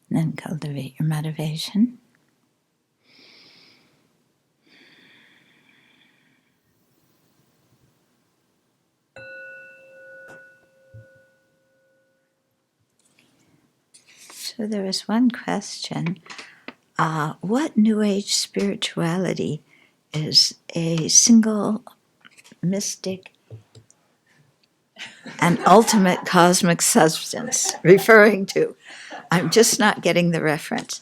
And then cultivate your motivation. So there was one question. What New Age spirituality is a single mystic and ultimate cosmic substance referring to? I'm just not getting the reference.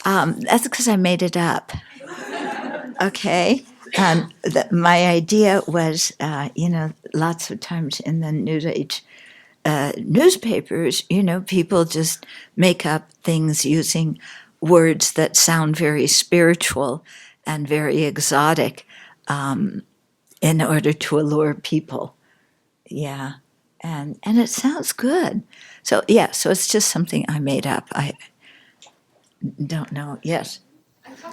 That's because I made it up. Okay? My idea was, lots of times in the New Age newspapers, people just make up things using words that sound very spiritual and very exotic in order to allure people. Yeah. And it sounds good. So it's just something I made up. I don't know. Yes.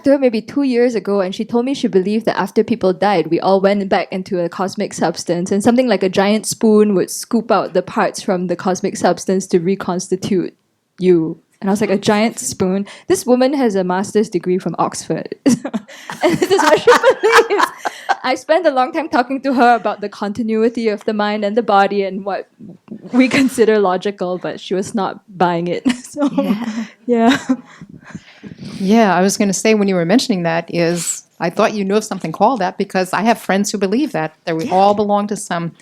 To her maybe 2 years ago, and she told me she believed that after people died, we all went back into a cosmic substance, and something like a giant spoon would scoop out the parts from the cosmic substance to reconstitute you. And I was like, a giant spoon? This woman has a master's degree from Oxford. And this is what she believes. I spent a long time talking to her about the continuity of the mind and the body and what we consider logical, but she was not buying it. So, yeah. Yeah, I was going to say when you were mentioning that is I thought you knew of something called that because I have friends who believe that we all belong to some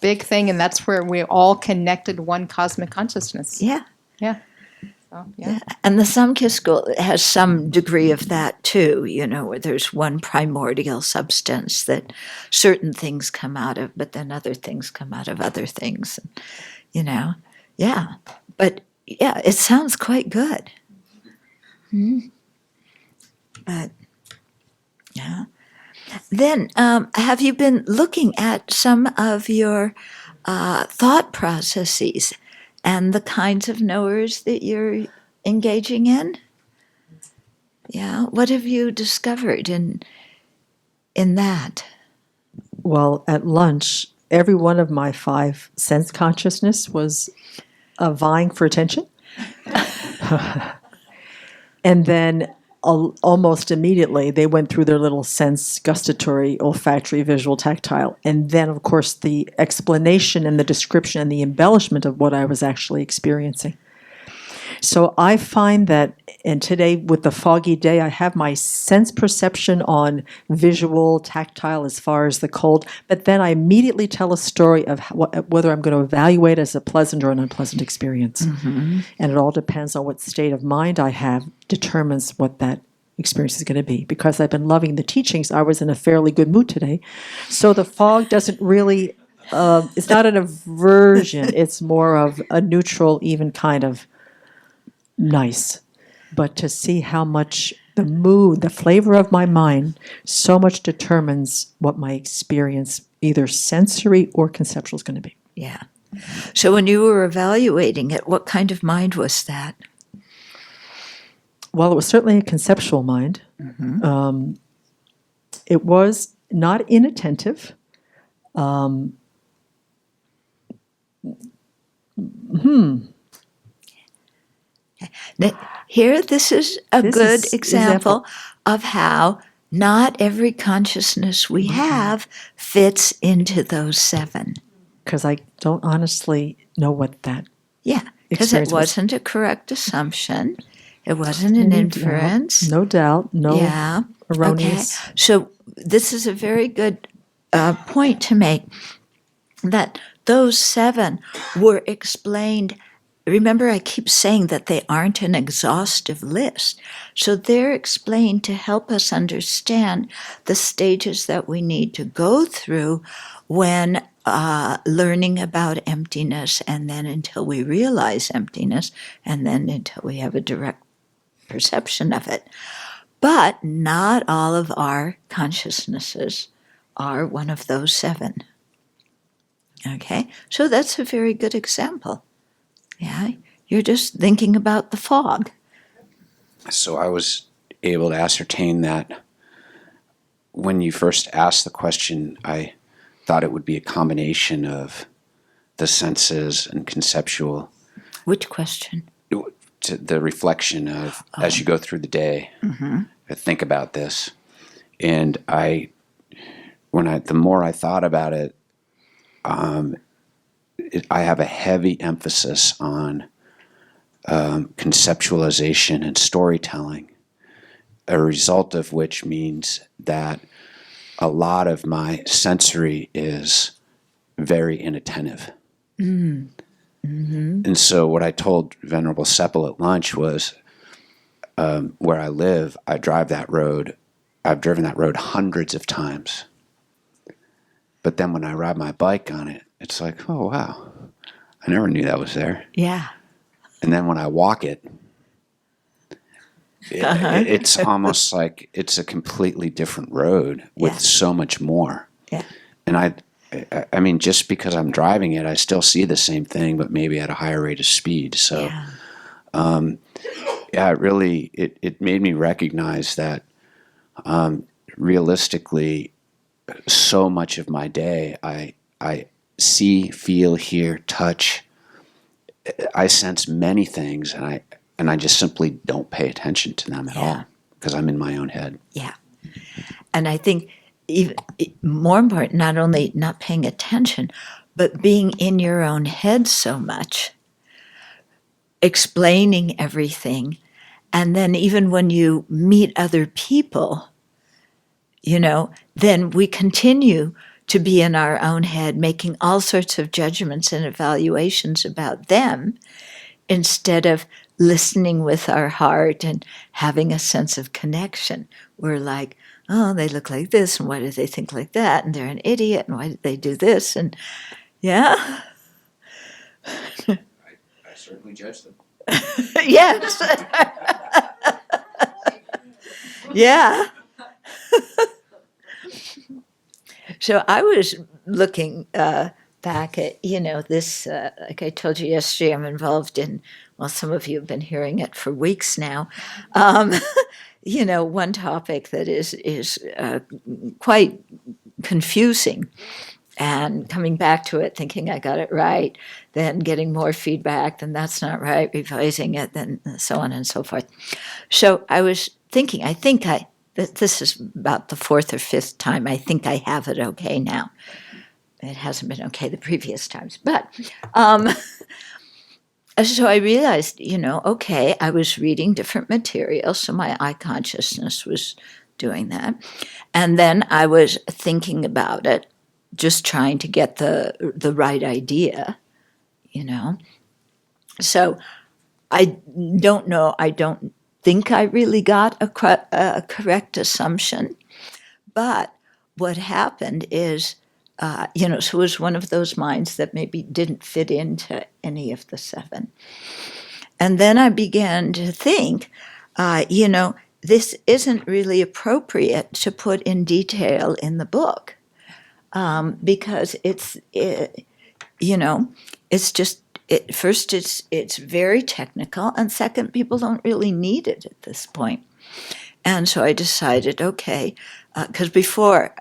big thing, and that's where we're all connected one cosmic consciousness. Yeah. Yeah. So, yeah. And the Samkhya school has some degree of that too, where there's one primordial substance that certain things come out of, but then other things come out of other things, Yeah. But yeah, it sounds quite good. But yeah. Then have you been looking at some of your thought processes and the kinds of knowers that you're engaging in? Yeah. What have you discovered in that? Well, at lunch, every one of my 5 sense consciousness was vying for attention. And then almost immediately, they went through their little sense, gustatory, olfactory, visual, tactile. And then, of course, the explanation and the description and the embellishment of what I was actually experiencing. So I find that, and today with the foggy day, I have my sense perception on visual, tactile as far as the cold, but then I immediately tell a story of whether I'm going to evaluate as a pleasant or an unpleasant experience. Mm-hmm. And it all depends on what state of mind I have determines what that experience is going to be. Because I've been loving the teachings, I was in a fairly good mood today. So the fog doesn't really, it's not an aversion, it's more of a neutral, even kind of nice. But to see how much the mood, the flavor of my mind, so much determines what my experience, either sensory or conceptual, is going to be. Yeah. So when you were evaluating it, what kind of mind was that? Well, it was certainly a conceptual mind. Mm-hmm. It was not inattentive. Here, this is a good example of how not every consciousness we have fits into those 7. Because I don't honestly know what that because it wasn't a correct assumption. It wasn't an inference. No doubt. No erroneous. Okay. So this is a very good point to make, that those 7 were explained. Remember, I keep saying that they aren't an exhaustive list. So they're explained to help us understand the stages that we need to go through when learning about emptiness, and then until we realize emptiness, and then until we have a direct perception of it. But not all of our consciousnesses are one of those 7. Okay? So that's a very good example. Yeah, you're just thinking about the fog. So I was able to ascertain that when you first asked the question, I thought it would be a combination of the senses and conceptual. Which question? to the reflection of as you go through the day, I think about this, and the more I thought about it, I have a heavy emphasis on conceptualization and storytelling, a result of which means that a lot of my sensory is very inattentive. And so what I told Venerable Seppel at lunch was, where I live, I've driven that road hundreds of times. But then when I ride my bike on it, it's like, oh, wow, I never knew that was there. Yeah. And then when I walk it, it's almost like it's a completely different road with so much more. Yeah. And I mean, just because I'm driving it, I still see the same thing, but maybe at a higher rate of speed. So, it made me recognize that realistically, so much of my day, I see, feel, hear, touch. I sense many things, and I just simply don't pay attention to them at all because I'm in my own head. Yeah. And I think even more important, not only not paying attention, but being in your own head so much, explaining everything. And then even when you meet other people, then we continue to be in our own head, making all sorts of judgments and evaluations about them instead of listening with our heart and having a sense of connection. We're like, oh, they look like this, and why do they think like that? And they're an idiot, and why did they do this? And I certainly judge them. yes. Yeah. So I was looking back at, this, like I told you yesterday, I'm involved in, well, some of you have been hearing it for weeks now. One topic that is quite confusing, and coming back to it, thinking I got it right, then getting more feedback, then that's not right, revising it, then so on and so forth. So I was thinking, this is about the fourth or fifth time I think I have it okay now. It hasn't been okay the previous times. But so I realized, okay, I was reading different material, so my eye consciousness was doing that. And then I was thinking about it, just trying to get the right idea, So I don't know, I don't think I really got a correct assumption. But what happened is, so it was one of those minds that maybe didn't fit into any of the seven. And then I began to think, this isn't really appropriate to put in detail in the book, because it's just, first, it's very technical, and second, people don't really need it at this point. And so I decided, okay, because before,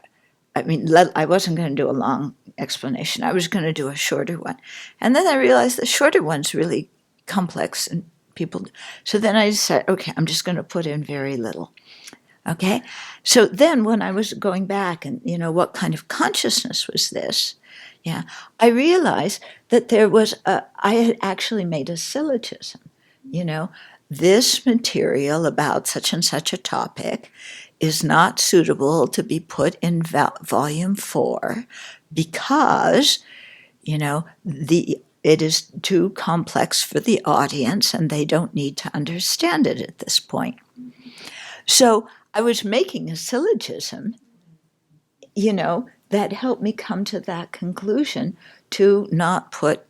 I wasn't going to do a long explanation. I was going to do a shorter one. And then I realized the shorter one's really complex, and so then I decided, okay, I'm just going to put in very little. Okay? So then when I was going back and, what kind of consciousness was this? Yeah, I realized that I had actually made a syllogism. This material about such and such a topic is not suitable to be put in volume 4 because, it is too complex for the audience and they don't need to understand it at this point. So I was making a syllogism, that helped me come to that conclusion to not put,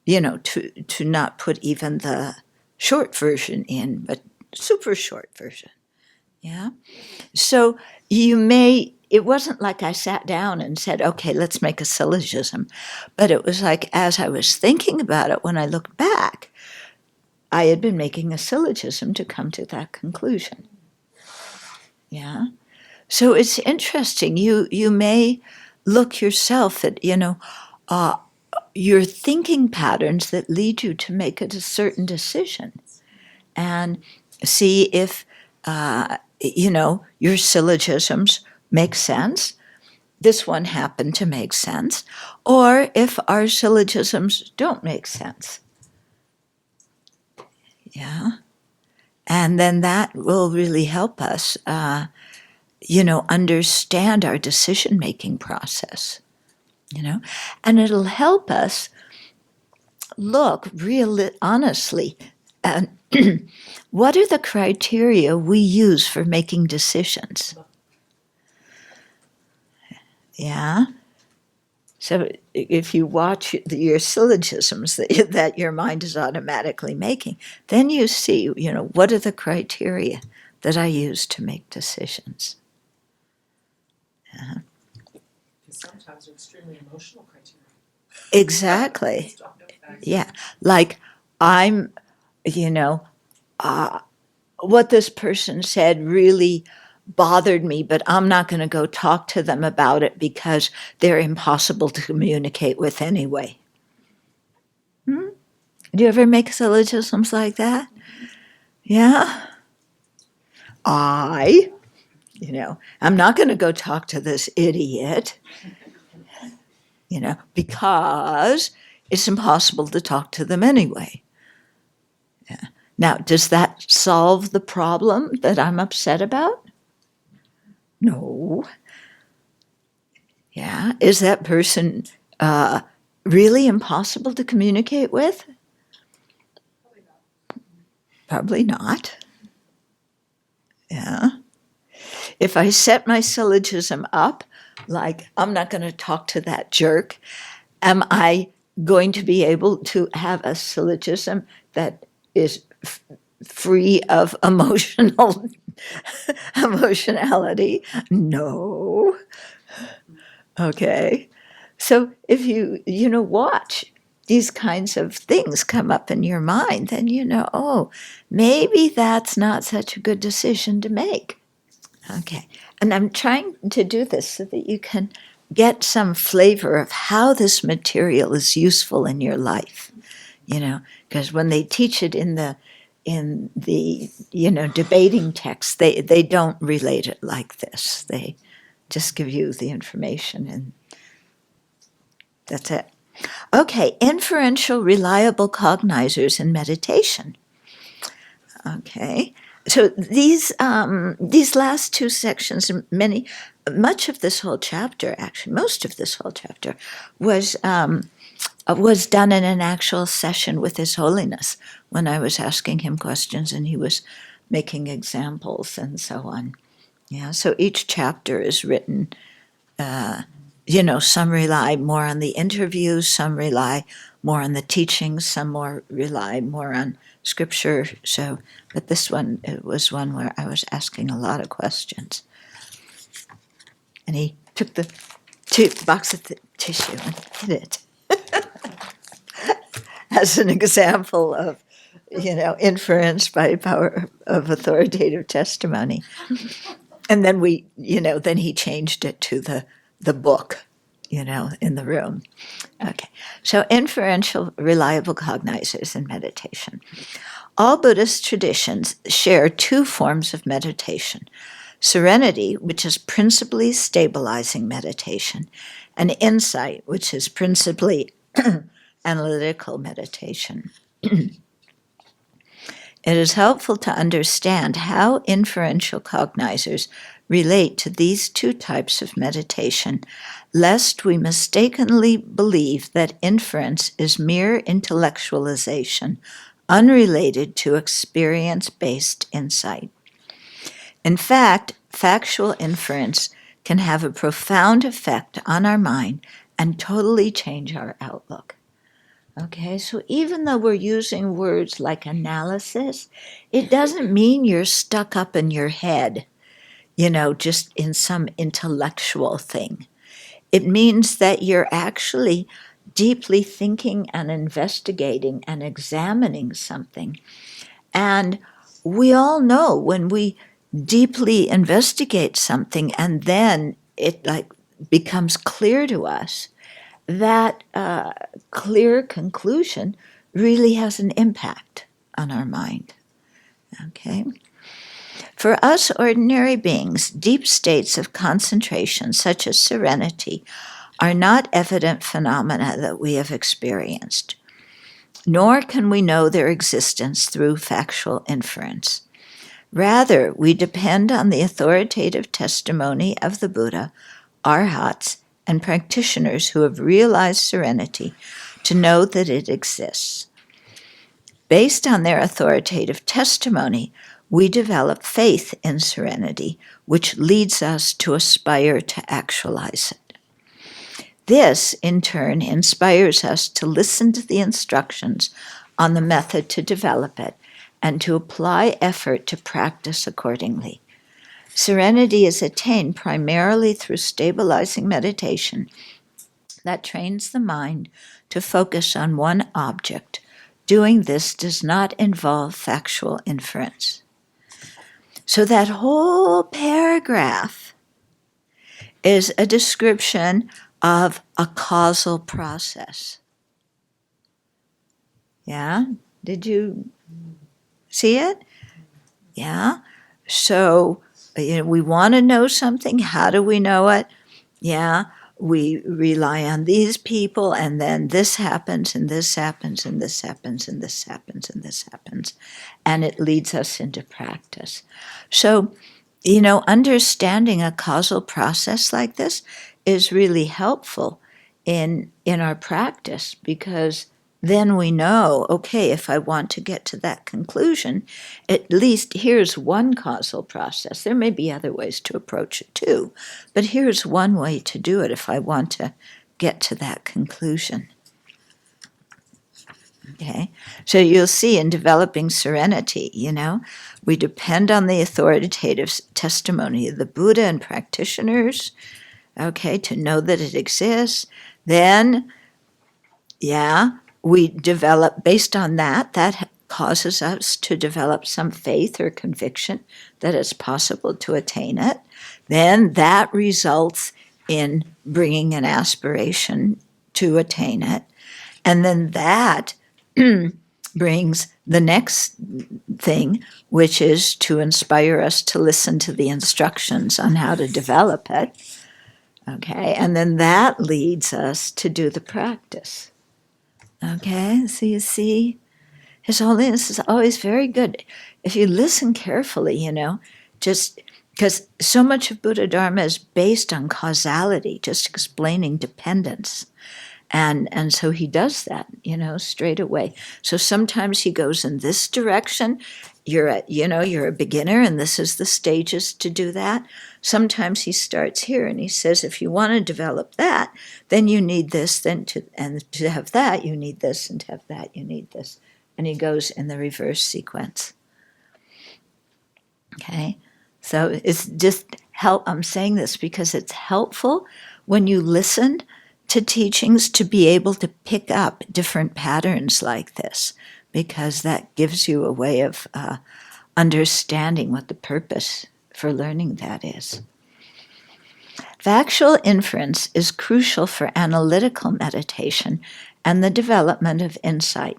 to not put even the short version in, but super short version. Yeah. So it wasn't like I sat down and said, okay, let's make a syllogism. But it was like, as I was thinking about it, when I looked back, I had been making a syllogism to come to that conclusion. Yeah. So it's interesting. You may look yourself at, your thinking patterns that lead you to make a certain decision. and see if, your syllogisms make sense. This one happened to make sense. Or if our syllogisms don't make sense. Yeah. And then that will really help us, understand our decision-making process, and it'll help us look really honestly at what are the criteria we use for making decisions. Yeah. So if you watch your syllogisms that your mind is automatically making, then you see, what are the criteria that I use to make decisions. Sometimes they're extremely emotional criteria. Exactly. Yeah. Like I'm, what this person said really bothered me, but I'm not going to go talk to them about it because they're impossible to communicate with anyway. Do you ever make syllogisms like that? Yeah. I'm not going to go talk to this idiot, because it's impossible to talk to them anyway. Yeah. Now, does that solve the problem that I'm upset about? No. Yeah. Is that person really impossible to communicate with? Probably not. Yeah. If I set my syllogism up like, I'm not going to talk to that jerk, am I going to be able to have a syllogism that is free of emotionality? No. Okay. So if you watch these kinds of things come up in your mind, then maybe that's not such a good decision to make. Okay. And I'm trying to do this so that you can get some flavor of how this material is useful in your life. Because when they teach it in the debating text, they don't relate it like this. They just give you the information and that's it. Okay, inferential reliable cognizers in meditation. Okay. So these last two sections, much of this whole chapter, actually, most of this whole chapter, was done in an actual session with His Holiness when I was asking him questions and he was making examples and so on. Yeah. So each chapter is written. Some rely more on the interviews, some rely more on the teachings, some rely more on scripture. So, but this one, it was one where I was asking a lot of questions. And he took the box of tissue and hid it as an example of, inference by power of authoritative testimony. And then then he changed it to the book, in the room. Okay, so inferential reliable cognizers in meditation. All Buddhist traditions share two forms of meditation: serenity, which is principally stabilizing meditation, and insight, which is principally analytical meditation. It is helpful to understand how inferential cognizers relate to these two types of meditation, lest we mistakenly believe that inference is mere intellectualization, unrelated to experience-based insight. In fact, factual inference can have a profound effect on our mind and totally change our outlook. Okay, so even though we're using words like analysis, it doesn't mean you're stuck up in your head, just in some intellectual thing. It means that you're actually deeply thinking and investigating and examining something. And we all know when we deeply investigate something and then it becomes clear to us, that clear conclusion really has an impact on our mind. Okay. For us ordinary beings, deep states of concentration, such as serenity, are not evident phenomena that we have experienced, nor can we know their existence through factual inference. Rather, we depend on the authoritative testimony of the Buddha, arhats, and practitioners who have realized serenity to know that it exists. Based on their authoritative testimony, we develop faith in serenity, which leads us to aspire to actualize it. This, in turn, inspires us to listen to the instructions on the method to develop it and to apply effort to practice accordingly. Serenity is attained primarily through stabilizing meditation that trains the mind to focus on one object. Doing this does not involve factual inference. So that whole paragraph is a description of a causal process. Yeah? Did you see it? Yeah? So, we want to know something. How do we know it? Yeah? We rely on these people, and then this happens, and this happens, and this happens, and this happens, and this happens. And it leads us into practice. So, understanding a causal process like this is really helpful in our practice, because then we know, okay, if I want to get to that conclusion, at least here's one causal process. There may be other ways to approach it too, but here's one way to do it if I want to get to that conclusion. Okay, so you'll see in developing serenity, we depend on the authoritative testimony of the Buddha and practitioners, okay, to know that it exists. Then, we develop, based on that causes us to develop some faith or conviction that it's possible to attain it. Then that results in bringing an aspiration to attain it. And then that brings the next thing, which is to inspire us to listen to the instructions on how to develop it. Okay, and then that leads us to do the practice. Okay, so you see, His Holiness is always very good. If you listen carefully, just because so much of Buddha Dharma is based on causality, just explaining dependence. And so he does that, straight away. So sometimes he goes in this direction. You're a beginner, and this is the stages to do that. Sometimes he starts here, and he says, if you want to develop that, then you need this. And to have that, you need this, and to have that, you need this. And he goes in the reverse sequence. Okay, so it's just help. I'm saying this because it's helpful when you listen to teachings to be able to pick up different patterns like this, because that gives you a way of understanding what the purpose for learning that is. Factual inference is crucial for analytical meditation and the development of insight.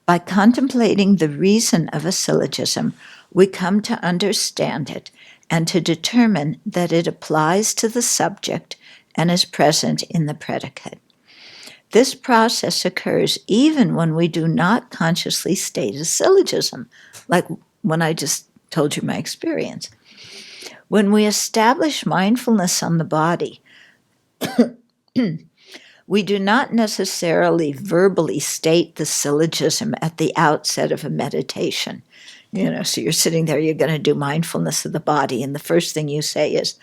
By contemplating the reason of a syllogism, we come to understand it and to determine that it applies to the subject and is present in the predicate. This process occurs even when we do not consciously state a syllogism, like when I just told you my experience. When we establish mindfulness on the body, we do not necessarily verbally state the syllogism at the outset of a meditation. So you're sitting there, you're going to do mindfulness of the body, and the first thing you say is,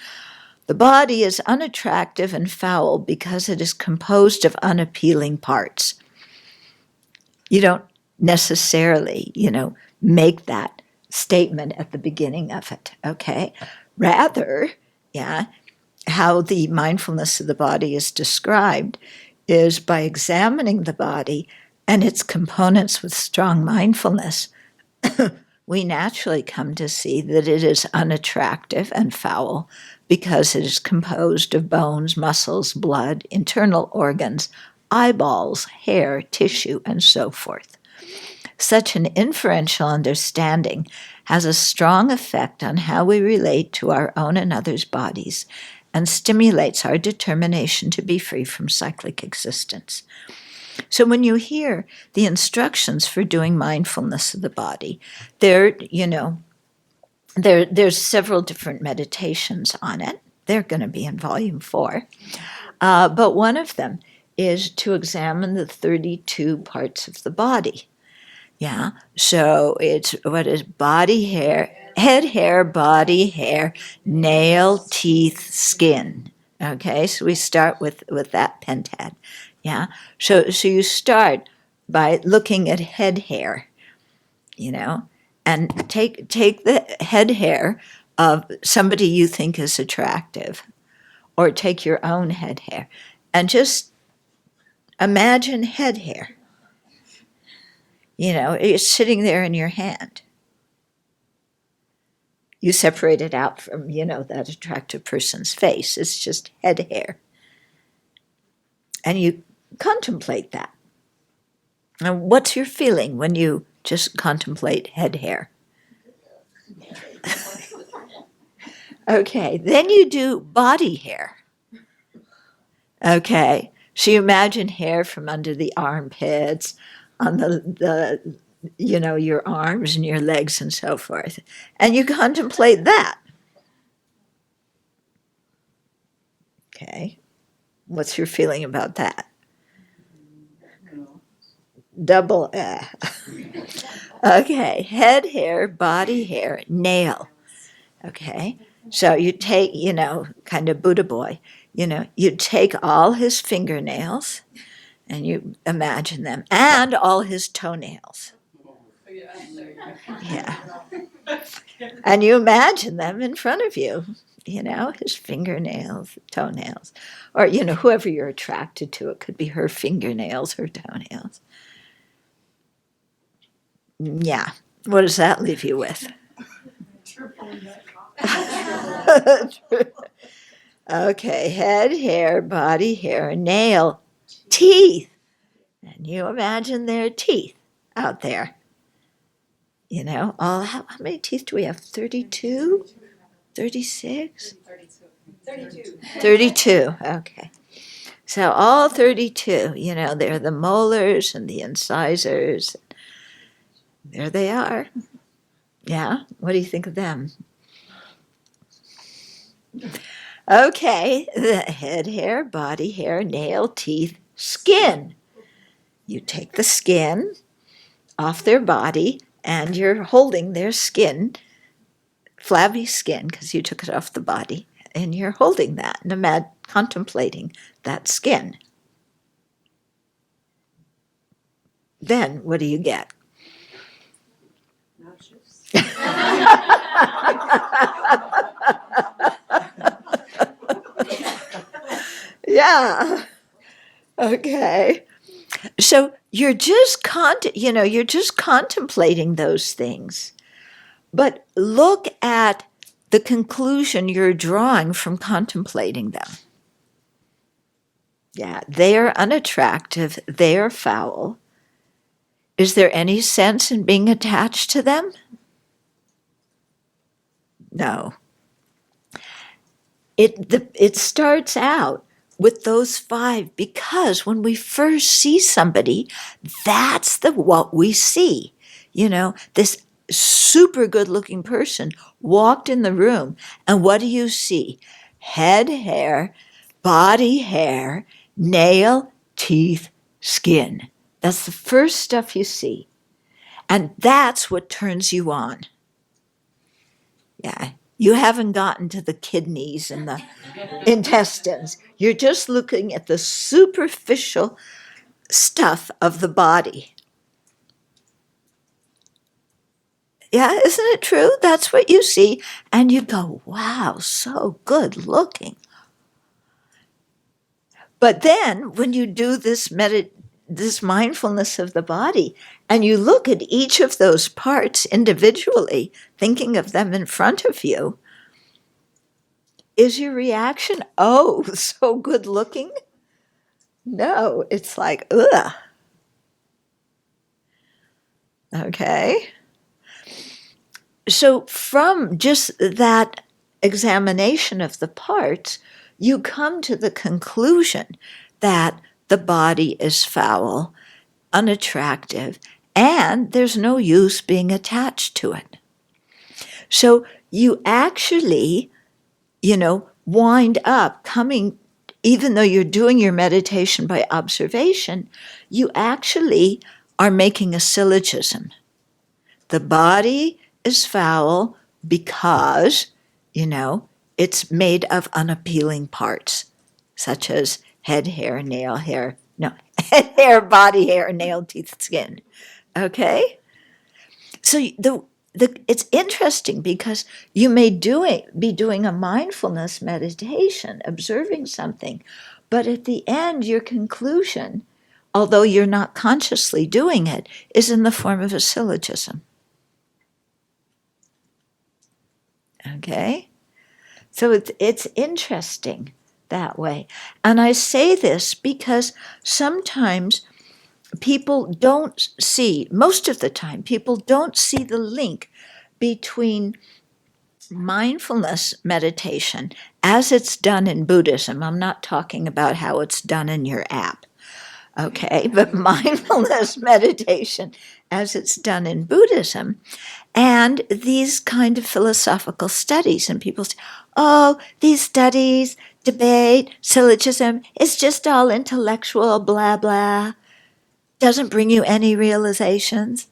the body is unattractive and foul because it is composed of unappealing parts. You don't necessarily, make that statement at the beginning of it, okay? Rather, how the mindfulness of the body is described is by examining the body and its components with strong mindfulness, we naturally come to see that it is unattractive and foul because it is composed of bones, muscles, blood, internal organs, eyeballs, hair, tissue, and so forth. Such an inferential understanding has a strong effect on how we relate to our own and others' bodies and stimulates our determination to be free from cyclic existence. So when you hear the instructions for doing mindfulness of the body, there's several different meditations on it. They're going to be in volume 4. But one of them is to examine the 32 parts of the body. Yeah. So it's what is body hair, head hair, body hair, nail, teeth, skin. Okay. So we start with that pentad. Yeah. So you start by looking at head hair, and take the head hair of somebody you think is attractive, or take your own head hair and just imagine head hair. It's sitting there in your hand. You separate it out from, that attractive person's face. It's just head hair. And you contemplate that. And what's your feeling when you just contemplate head hair? Okay, then you do body hair. Okay, so you imagine hair from under the armpits, on the your arms and your legs and so forth. And you contemplate that. Okay. What's your feeling about that? Double. Okay. Head hair, body hair, nail. Okay. So you take, kind of Buddha boy, you take all his fingernails and you imagine them, and all his toenails. Yeah. And you imagine them in front of you, his fingernails, toenails, or, whoever you're attracted to. It could be her fingernails, her toenails. Yeah. What does that leave you with? Okay. Head, hair, body hair, nail, teeth. And you imagine their teeth out there. How many teeth do we have? 32? 36? 32. Okay. So all 32, they're the molars and the incisors. There they are. Yeah. What do you think of them? Okay. The head hair, body hair, nail, teeth, skin. You take the skin off their body and you're holding their skin, flabby skin, because you took it off the body, and you're holding that and contemplating that skin. Then what do you get? Yeah. Okay. So you're just contemplating those things. But look at the conclusion you're drawing from contemplating them. Yeah, they are unattractive, they are foul. Is there any sense in being attached to them? No. It starts out with those 5 because when we first see somebody, that's what we see. This super good looking person walked in the room, and what do you see? Head hair, body hair, nail, teeth, skin. That's the first stuff you see. And that's what turns you on. Yeah. You haven't gotten to the kidneys and the intestines. You're just looking at the superficial stuff of the body. Yeah, isn't it true? That's what you see. And you go, wow, so good looking. But then when you do this mindfulness of the body, and you look at each of those parts individually, thinking of them in front of you, is your reaction, oh, so good looking? No, it's like, ugh. Okay. So from just that examination of the parts, you come to the conclusion that the body is foul, unattractive, and there's no use being attached to it. So you actually, wind up coming, even though you're doing your meditation by observation, you actually are making a syllogism. The body is foul because, it's made of unappealing parts, such as head hair, nail hair, no, head hair, body hair, nail, teeth, skin. Okay? So it's interesting because you may be doing a mindfulness meditation, observing something, but at the end, your conclusion, although you're not consciously doing it, is in the form of a syllogism. Okay? So it's interesting that way. And I say this because sometimes people don't see, most of the time, people don't see the link between mindfulness meditation as it's done in Buddhism. I'm not talking about how it's done in your app, okay? But mindfulness meditation as it's done in Buddhism and these kind of philosophical studies. And people say, oh, these studies, debate, syllogism, it's just all intellectual, blah, blah. Doesn't bring you any realizations.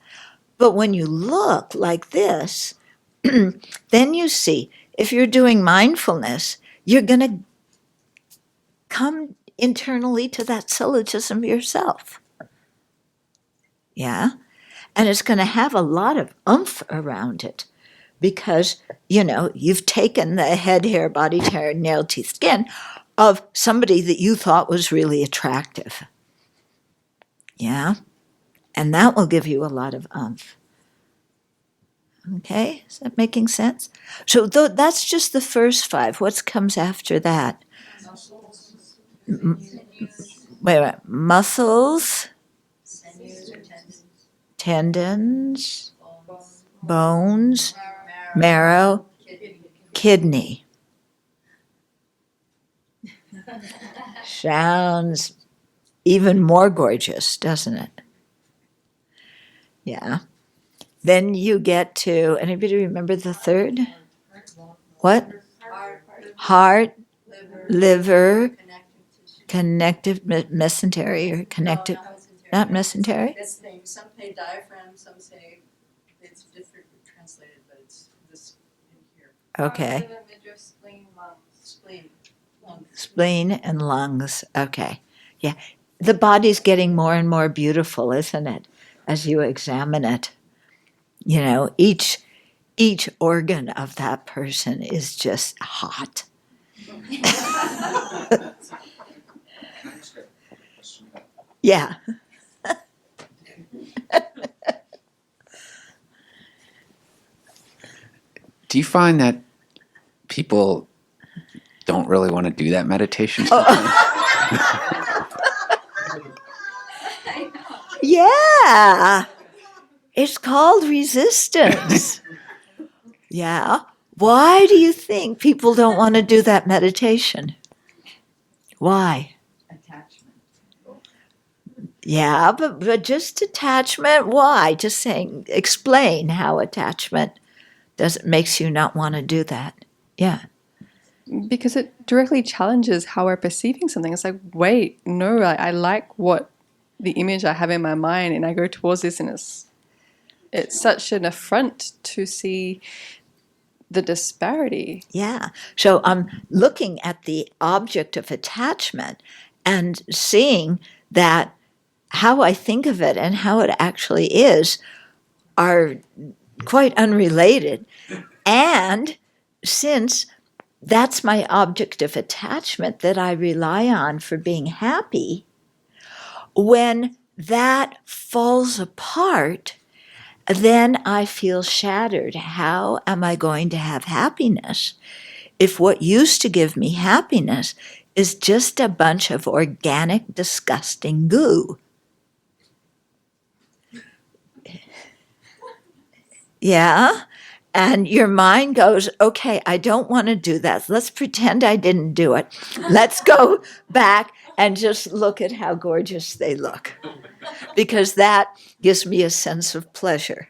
But when you look like this, then you see, if you're doing mindfulness, you're going to come internally to that syllogism yourself. Yeah? And it's going to have a lot of oomph around it because, you've taken the head, hair, body hair, nail, teeth, skin of somebody that you thought was really attractive. Yeah? And that will give you a lot of oomph. Okay? Is that making sense? So that's just the first 5. What comes after that? Wait. Muscles, tendons, bones, marrow, kidney. Sounds even more gorgeous, doesn't it? Yeah. Then you get to, anybody remember the third? What? Heart, liver, connective mesentery or connective, not mesentery? It's named, some say diaphragm, some say it's different translated, but it's this in here. Okay. Spleen, lungs. Spleen and lungs. Okay. Yeah. The body's getting more and more beautiful, isn't it? As you examine it. Each organ of that person is just hot. Yeah. Do you find that people don't really want to do that meditation? Yeah. It's called resistance. Yeah. Why do you think people don't want to do that meditation? Why? Attachment. Yeah, but just attachment, why? Just saying, explain how attachment makes you not want to do that. Yeah. Because it directly challenges how we're perceiving something. It's like, wait, no, I like what the image I have in my mind, and I go towards this, and it's such an affront to see the disparity. Yeah. So I'm looking at the object of attachment and seeing that how I think of it and how it actually is are quite unrelated. And since that's my object of attachment that I rely on for being happy, when that falls apart, then I feel shattered. How am I going to have happiness if what used to give me happiness is just a bunch of organic, disgusting goo? Yeah? And your mind goes, okay, I don't want to do that. Let's pretend I didn't do it. Let's go back and just look at how gorgeous they look. Because that gives me a sense of pleasure.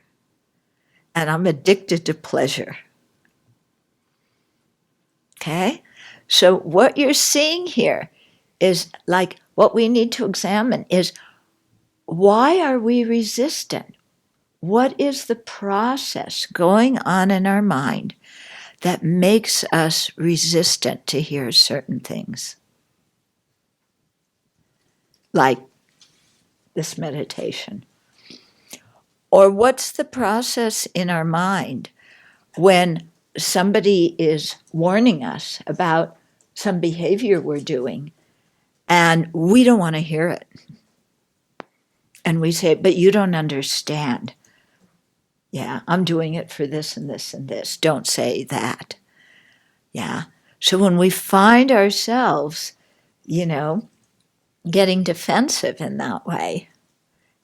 And I'm addicted to pleasure. Okay? So what you're seeing here is like what we need to examine is why are we resistant? What is the process going on in our mind that makes us resistant to hear certain things? Like this meditation. Or what's the process in our mind when somebody is warning us about some behavior we're doing and we don't want to hear it? And we say, but you don't understand. Yeah, I'm doing it for this and this and this. Don't say that. Yeah. So when we find ourselves, getting defensive in that way,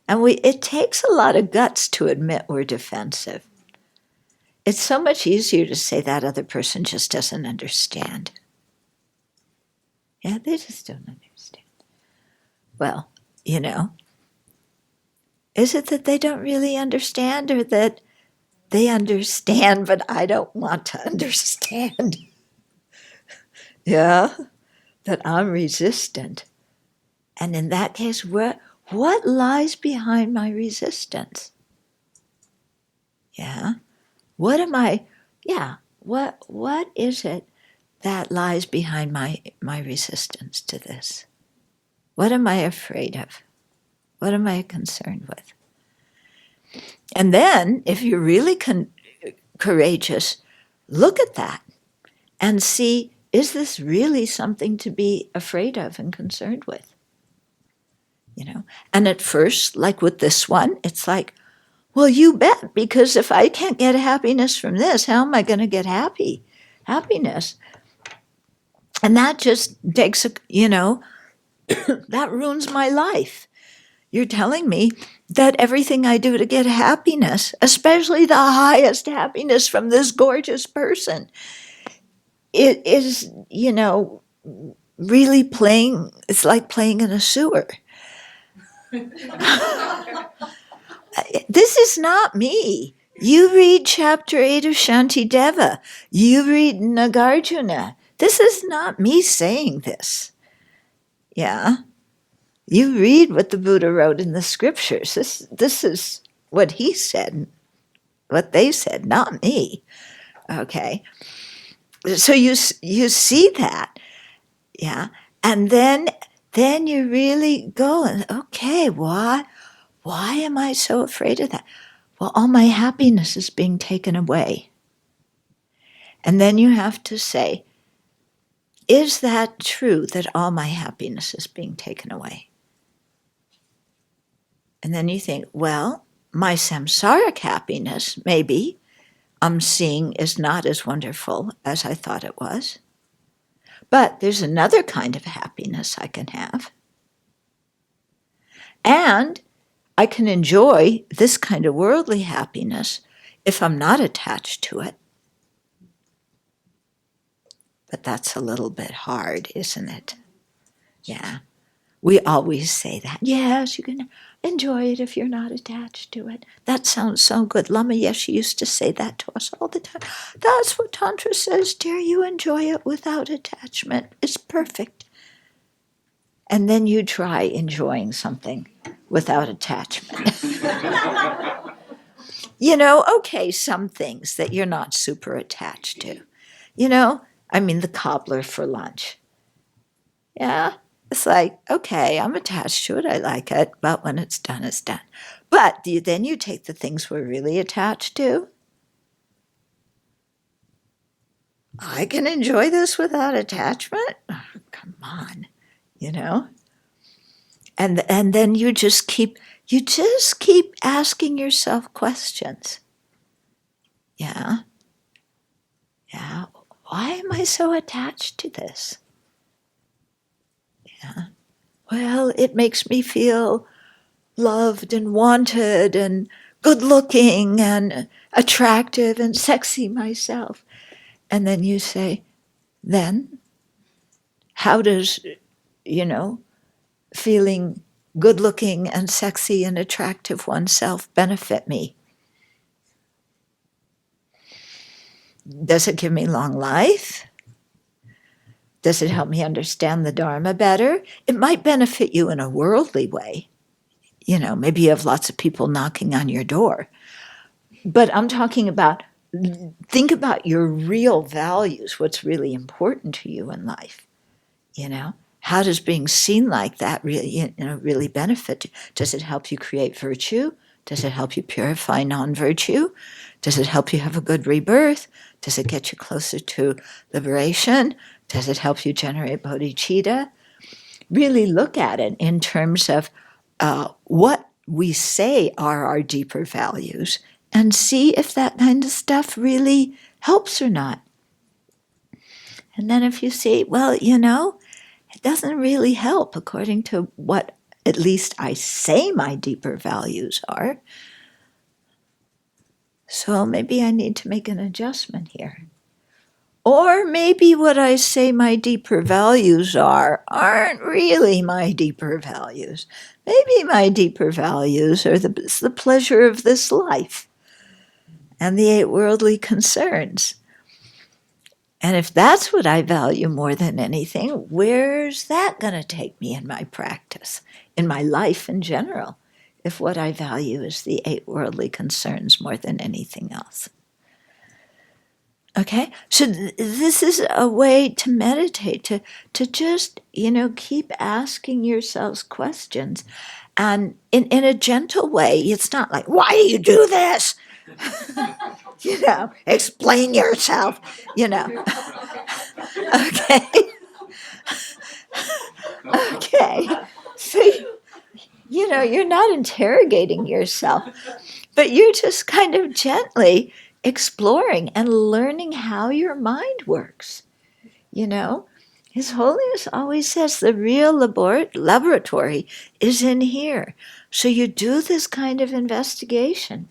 and it takes a lot of guts to admit we're defensive. It's so much easier to say that other person just doesn't understand. Yeah, they just don't understand. Well, is it that they don't really understand or that they understand, but I don't want to understand? Yeah, that I'm resistant. And in that case, what lies behind my resistance? Yeah. What am I, what is it that lies behind my resistance to this? What am I afraid of? What am I concerned with? And then, if you're really courageous, look at that and see, is this really something to be afraid of and concerned with? And at first, like with this one, it's like, well, you bet, because if I can't get happiness from this, how am I going to get happiness? And that just takes, that ruins my life. You're telling me that everything I do to get happiness, especially the highest happiness from this gorgeous person, it is, really playing, it's like playing in a sewer. This is not me. You read chapter 8 of Shantideva. You read Nagarjuna. This is not me saying this. Yeah. You read what the Buddha wrote in the scriptures. This is what he said, what they said, not me. Okay. So you see that. Yeah. And then you really go and, okay, why am I so afraid of that? Well, all my happiness is being taken away. And then you have to say, is that true that all my happiness is being taken away? And then you think, well, my samsaric happiness, maybe, I'm seeing is not as wonderful as I thought it was. But there's another kind of happiness I can have. And I can enjoy this kind of worldly happiness if I'm not attached to it. But that's a little bit hard, isn't it? Yeah. We always say that. Yes, you can enjoy it if you're not attached to it. That sounds so good. Lama Yeshe used to say that to us all the time. That's what Tantra says, dear. You enjoy it without attachment. It's perfect. And then you try enjoying something without attachment. Okay, some things that you're not super attached to. The cobbler for lunch. Yeah, it's like, okay, I'm attached to it, I like it, but when it's done, it's done. But then you take the things we're really attached to. I can enjoy this without attachment? Oh, come on, And then you just keep asking yourself questions. Yeah. Yeah. Why am I so attached to this? Yeah. Well, it makes me feel loved and wanted and good looking and attractive and sexy myself. And then you say, then how does, feeling good looking and sexy and attractive oneself benefit me? Does it give me long life? Does it help me understand the Dharma better? It might benefit you in a worldly way. Maybe you have lots of people knocking on your door. But I'm talking about, think about your real values, what's really important to you in life. How does being seen like that really benefit you? Does it help you create virtue? Does it help you purify non-virtue? Does it help you have a good rebirth? Does it get you closer to liberation? Does it help you generate bodhicitta? Really look at it in terms of what we say are our deeper values and see if that kind of stuff really helps or not. And then if you see, well, it doesn't really help according to what at least I say my deeper values are. So maybe I need to make an adjustment here. Or maybe what I say my deeper values aren't really my deeper values. Maybe my deeper values are the pleasure of this life and the 8 worldly concerns. And if that's what I value more than anything, where's that going to take me in my practice, in my life in general, if what I value is the 8 worldly concerns more than anything else? Okay, so this is a way to meditate, to just, keep asking yourselves questions. And in a gentle way, it's not like, why do you do this? Explain yourself, Okay. Okay. So, you're not interrogating yourself, but you're just kind of gently exploring and learning how your mind works. His Holiness always says the real laboratory is in here. So you do this kind of investigation.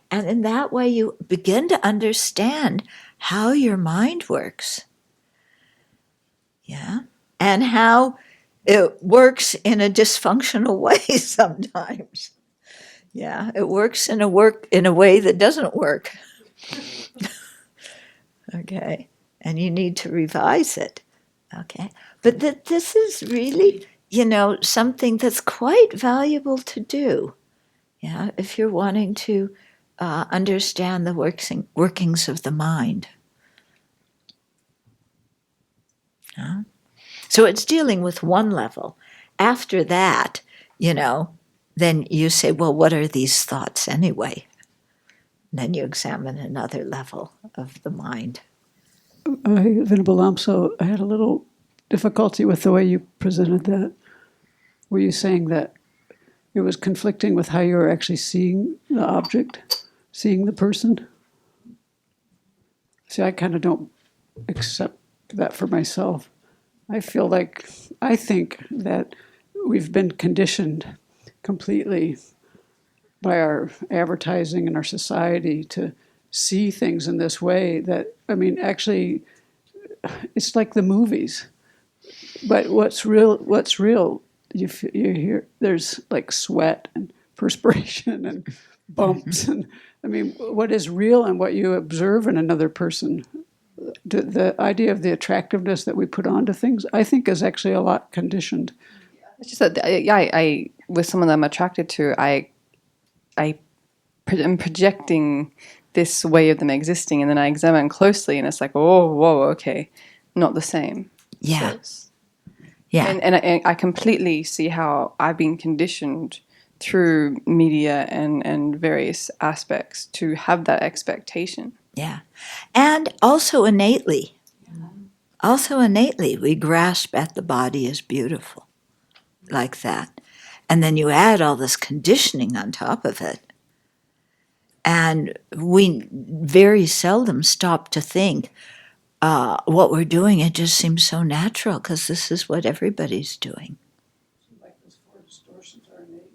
And in that way, you begin to understand how your mind works. Yeah. And how it works in a dysfunctional way sometimes. Yeah. It works in a way that doesn't work. Okay. And you need to revise it. Okay. But this is really, something that's quite valuable to do. Yeah. If you're wanting to understand the workings of the mind. So it's dealing with one level. After that, then you say, well, what are these thoughts anyway? And then you examine another level of the mind. Venerable Lamso, I had a little difficulty with the way you presented that. Were you saying that it was conflicting with how you were actually seeing the object, seeing the person? See, I kind of don't accept that for myself. I think that we've been conditioned completely by our advertising and our society to see things in this way that, actually, it's like the movies. But what's real, you hear, there's like sweat and perspiration and bumps. And what is real and what you observe in another person, the idea of the attractiveness that we put onto things, I think is actually a lot conditioned. It's just that, I with someone that I'm attracted to, I am projecting this way of them existing, and then I examine closely, and it's like, oh, whoa, okay, not the same. Yeah. So yeah. And I completely see how I've been conditioned through media and various aspects to have that expectation. Yeah. And also innately, we grasp at the body as beautiful, like that. And then you add all this conditioning on top of it. And we very seldom stop to think what we're doing. It just seems so natural because this is what everybody's doing. Like those 4 distortions are innate.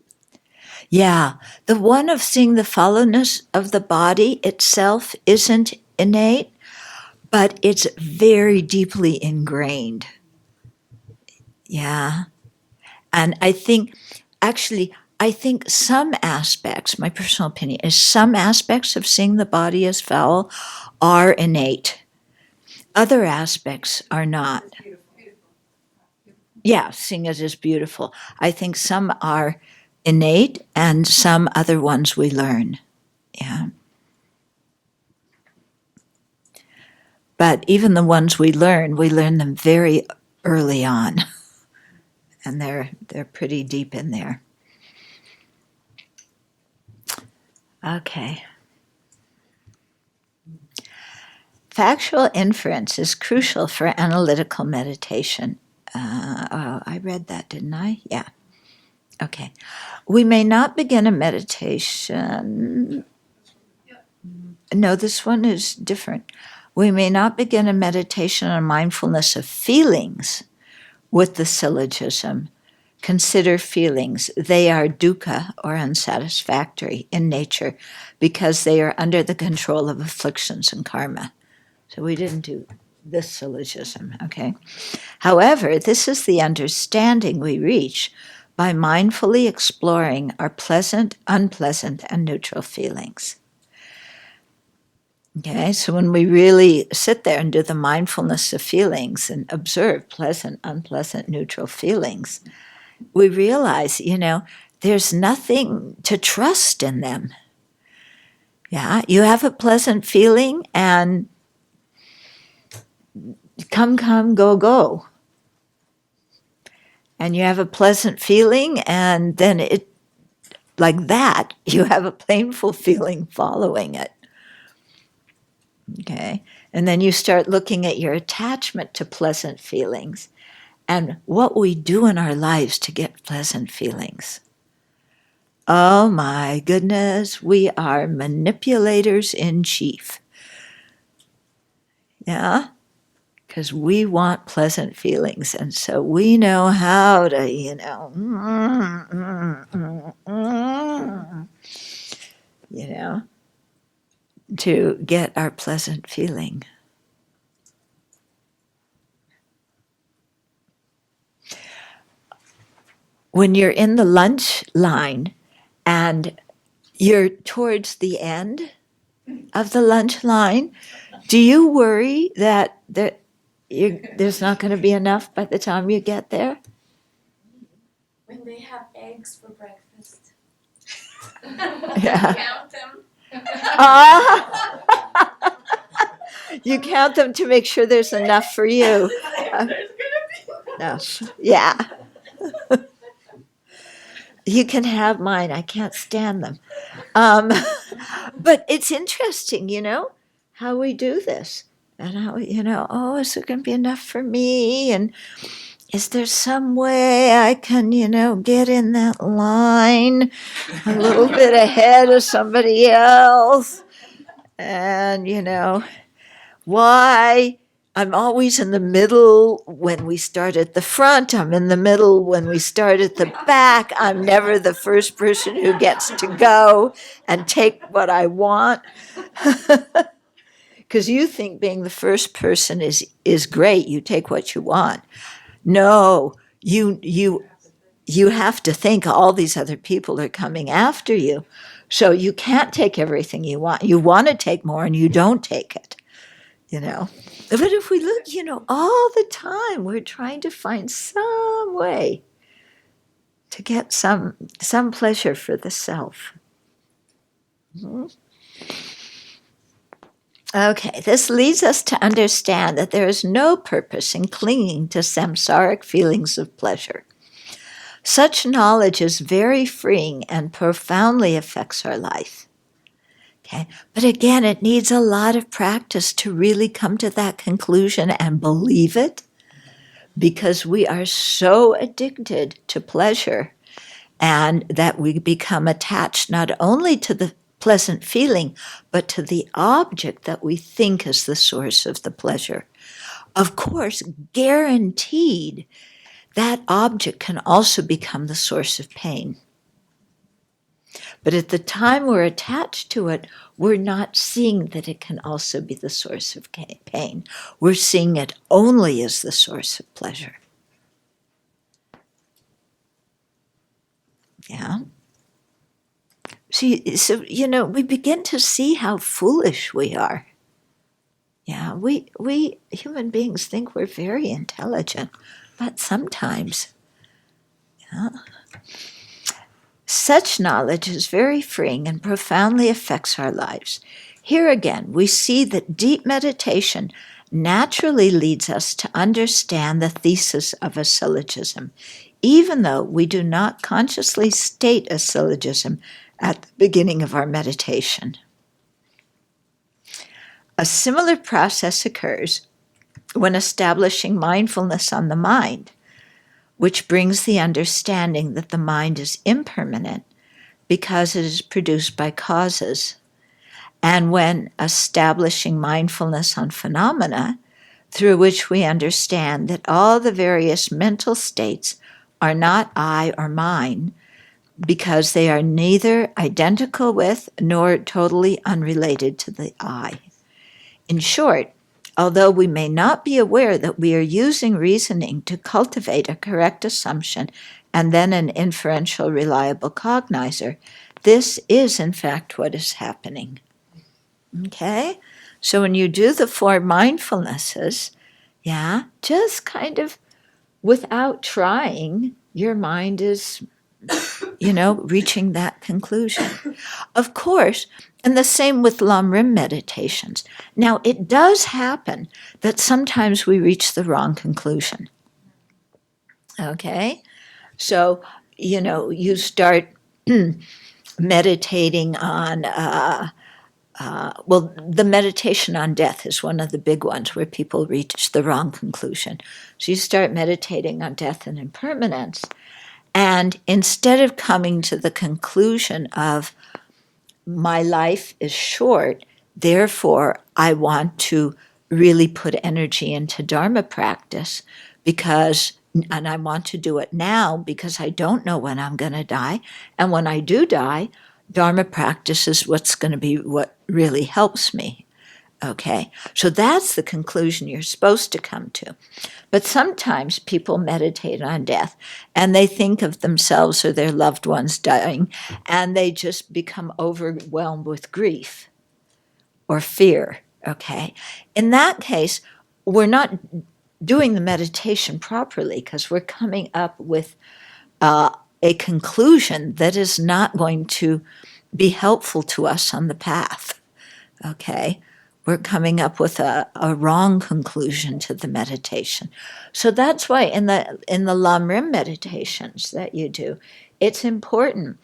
Yeah, the one of seeing the foulness of the body itself isn't innate, but it's very deeply ingrained. Yeah. And I think, actually, I think some aspects, my personal opinion is some aspects of seeing the body as foul are innate. Other aspects are not. Yeah, seeing it as beautiful. I think some are innate and some other ones we learn. Yeah. But even the ones we learn them very early on. And they're pretty deep in there. Okay. Factual inference is crucial for analytical meditation. I read that, didn't I? Yeah. Okay. We may not begin a meditation. No, this one is different. We may not begin a meditation on mindfulness of feelings with the syllogism. Consider feelings. They are dukkha, or unsatisfactory, in nature because they are under the control of afflictions and karma. So we didn't do this syllogism, okay? However, this is the understanding we reach by mindfully exploring our pleasant, unpleasant, and neutral feelings. Okay, so when we really sit there and do the mindfulness of feelings and observe pleasant, unpleasant, neutral feelings, we realize, there's nothing to trust in them. Yeah, you have a pleasant feeling and come, go. And you have a pleasant feeling and then it, like that, you have a painful feeling following it. Okay, and then you start looking at your attachment to pleasant feelings and what we do in our lives to get pleasant feelings. Oh my goodness, we are manipulators in chief. Yeah, because we want pleasant feelings, and so we know how to, to get our pleasant feeling. When you're in the lunch line and you're towards the end of the lunch line, do you worry that there's not going to be enough by the time you get there? When they have eggs for breakfast. Yeah. Count them. You count them to make sure there's enough for you. No. Yeah. You can have mine. I can't stand them. But it's interesting, how we do this. And how, is there going to be enough for me? And is there some way I can, get in that line a little bit ahead of somebody else? And, why? I'm always in the middle when we start at the front. I'm in the middle when we start at the back. I'm never the first person who gets to go and take what I want. Because you think being the first person is great. You take what you want. No, you have to think all these other people are coming after you. So you can't take everything you want. You want to take more and you don't take it. But if we look, all the time we're trying to find some way to get some pleasure for the self. Mm-hmm. Okay, this leads us to understand that there is no purpose in clinging to samsaric feelings of pleasure. Such knowledge is very freeing and profoundly affects our life. Okay, but again, it needs a lot of practice to really come to that conclusion and believe it, because we are so addicted to pleasure and that we become attached not only to the pleasant feeling, but to the object that we think is the source of the pleasure. Of course, guaranteed, that object can also become the source of pain. But at the time we're attached to it, we're not seeing that it can also be the source of pain. We're seeing it only as the source of pleasure. Yeah. See, so, we begin to see how foolish we are. Yeah, we human beings think we're very intelligent, but sometimes, yeah. Such knowledge is very freeing and profoundly affects our lives. Here again, we see that deep meditation naturally leads us to understand the thesis of a syllogism, even though we do not consciously state a syllogism at the beginning of our meditation. A similar process occurs when establishing mindfulness on the mind, which brings the understanding that the mind is impermanent because it is produced by causes, and when establishing mindfulness on phenomena, through which we understand that all the various mental states are not I or mine, because they are neither identical with nor totally unrelated to the I. In short, although we may not be aware that we are using reasoning to cultivate a correct assumption and then an inferential, reliable cognizer, this is in fact what is happening. Okay? So when you do the 4 mindfulnesses, yeah, just kind of without trying, your mind is, reaching that conclusion. Of course, and the same with Lam Rim meditations. Now, it does happen that sometimes we reach the wrong conclusion. Okay? So, you start meditating on, the meditation on death is one of the big ones where people reach the wrong conclusion. So you start meditating on death and impermanence, and instead of coming to the conclusion of, my life is short, therefore I want to really put energy into Dharma practice and I want to do it now because I don't know when I'm going to die. And when I do die, Dharma practice is what's going to be what really helps me. Okay, so that's the conclusion you're supposed to come to. But sometimes people meditate on death and they think of themselves or their loved ones dying and they just become overwhelmed with grief or fear. Okay, in that case, we're not doing the meditation properly because we're coming up with a conclusion that is not going to be helpful to us on the path. Okay, we're coming up with a wrong conclusion to the meditation. So that's why in the Lam Rim meditations that you do, it's important,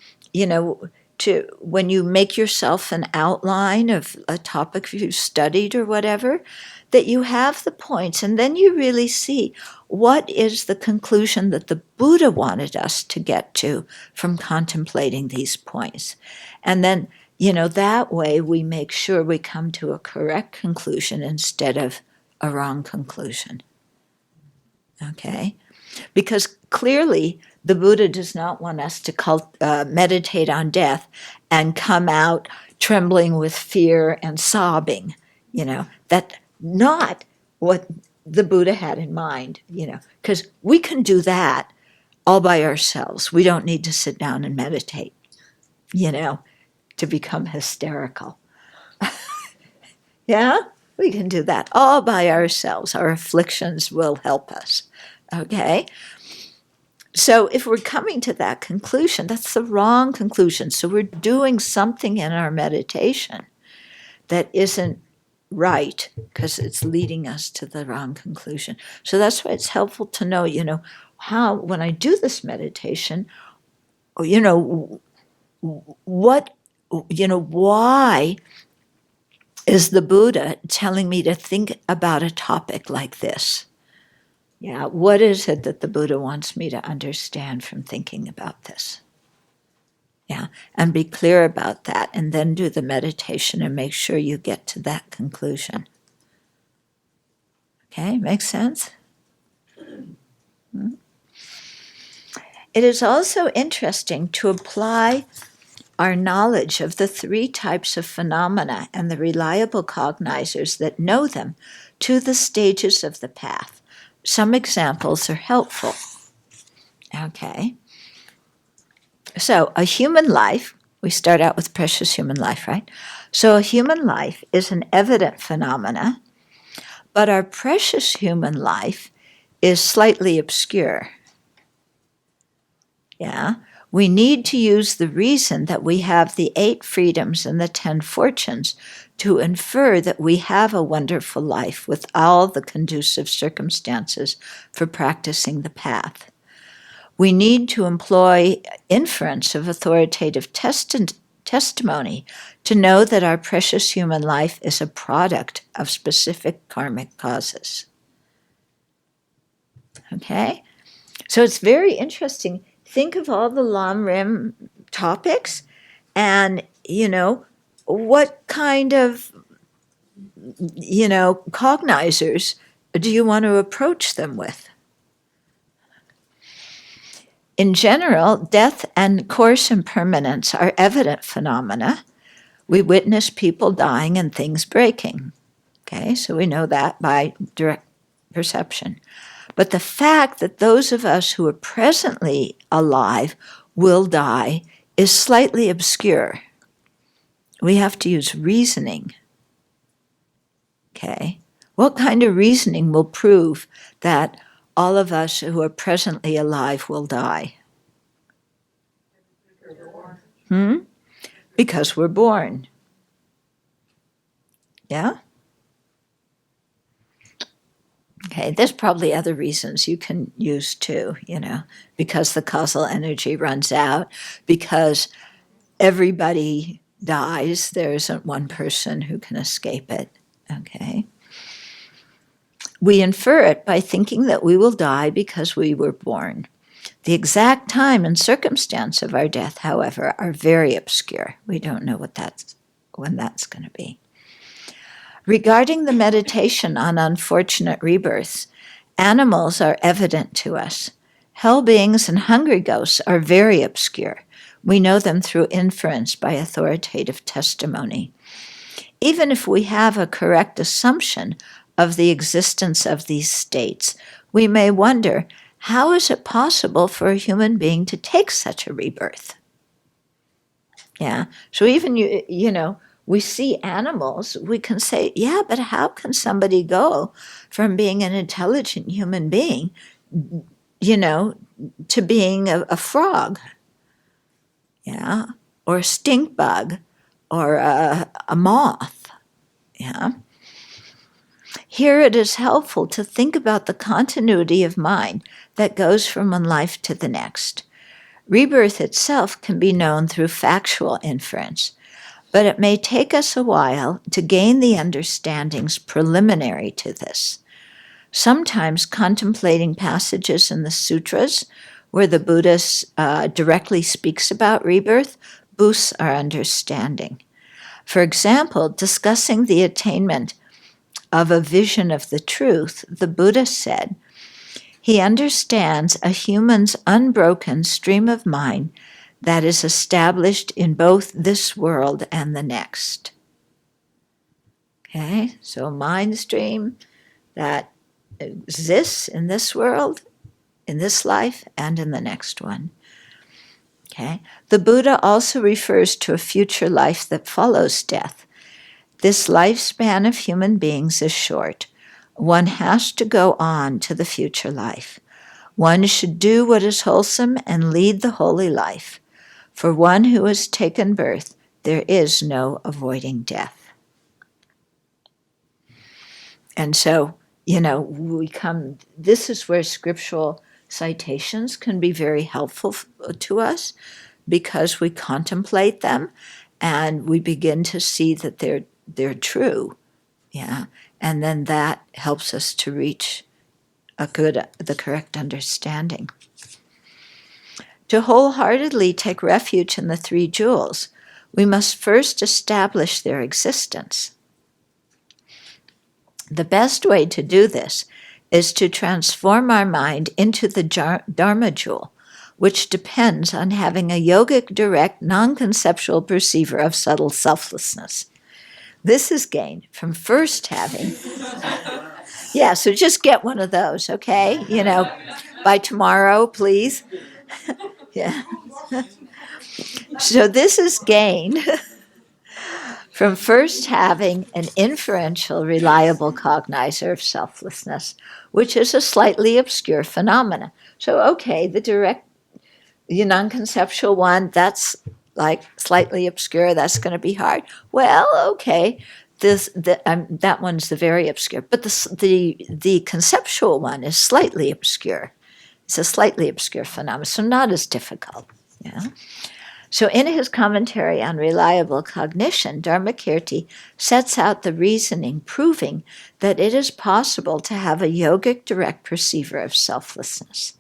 to when you make yourself an outline of a topic you studied or whatever, that you have the points, and then you really see what is the conclusion that the Buddha wanted us to get to from contemplating these points. And then, that way we make sure we come to a correct conclusion instead of a wrong conclusion. Okay? Because clearly the Buddha does not want us to meditate on death and come out trembling with fear and sobbing. That's not what the Buddha had in mind, because we can do that all by ourselves. We don't need to sit down and meditate, to become hysterical. Yeah, we can do that all by ourselves. Our afflictions will help us. Okay? So if we're coming to that conclusion, that's the wrong conclusion. So we're doing something in our meditation that isn't right because it's leading us to the wrong conclusion. So that's why it's helpful to know, how, when I do this meditation, why is the Buddha telling me to think about a topic like this? Yeah, what is it that the Buddha wants me to understand from thinking about this? Yeah, and be clear about that, and then do the meditation and make sure you get to that conclusion. Okay, makes sense? It is also interesting to apply our knowledge of the three types of phenomena and the reliable cognizers that know them to the stages of the path. Some examples are helpful. Okay. So a human life, we start out with precious human life, right? So a human life is an evident phenomena, but our precious human life is slightly obscure. Yeah. We need to use the reason that we have the 8 freedoms and the 10 fortunes to infer that we have a wonderful life with all the conducive circumstances for practicing the path. We need to employ inference of authoritative testimony to know that our precious human life is a product of specific karmic causes. Okay? So it's very interesting. Think of all the Lam Rim topics and, what kind of, cognizers do you want to approach them with? In general, death and course impermanence are evident phenomena. We witness people dying and things breaking. Okay, so we know that by direct perception. But the fact that those of us who are presently alive will die is slightly obscure. We have to use reasoning. Okay, what kind of reasoning will prove that all of us who are presently alive will die? Because we're born. Yeah? Okay, there's probably other reasons you can use too, because the causal energy runs out, because everybody dies, there isn't one person who can escape it, okay? We infer it by thinking that we will die because we were born. The exact time and circumstance of our death, however, are very obscure. We don't know when that's going to be. Regarding the meditation on unfortunate rebirths, animals are evident to us. Hell beings and hungry ghosts are very obscure. We know them through inference by authoritative testimony. Even if we have a correct assumption of the existence of these states, we may wonder, how is it possible for a human being to take such a rebirth? Yeah, so even we see animals, we can say, yeah, but how can somebody go from being an intelligent human being, to being a frog? Yeah, or a stink bug, or a moth. Yeah. Here it is helpful to think about the continuity of mind that goes from one life to the next. Rebirth itself can be known through factual inference, but it may take us a while to gain the understandings preliminary to this. Sometimes contemplating passages in the sutras where the Buddha directly speaks about rebirth boosts our understanding. For example, discussing the attainment of a vision of the truth, the Buddha said, he understands a human's unbroken stream of mind that is established in both this world and the next. Okay, so a mind stream that exists in this world, in this life, and in the next one. Okay, the Buddha also refers to a future life that follows death. This lifespan of human beings is short. One has to go on to the future life. One should do what is wholesome and lead the holy life. For one who has taken birth, there is no avoiding death. And so, this is where scriptural citations can be very helpful to us, because we contemplate them and we begin to see that they're true. Yeah. And then that helps us to reach the correct understanding. To wholeheartedly take refuge in the 3 jewels, we must first establish their existence. The best way to do this is to transform our mind into the Dharma jewel, which depends on having a yogic, direct, non-conceptual perceiver of subtle selflessness. This is gained from first having, yeah, so just get one of those, okay? By tomorrow, please. Yeah. So this is gained from first having an inferential, reliable cognizer of selflessness, which is a slightly obscure phenomena. So, okay, the direct, the non-conceptual one, that's like slightly obscure, that's going to be hard. Well, okay, that one's the very obscure, but the conceptual one is slightly obscure. It's a slightly obscure phenomenon, so not as difficult. Yeah. So in his commentary on reliable cognition, Dharmakirti sets out the reasoning proving that it is possible to have a yogic direct perceiver of selflessness.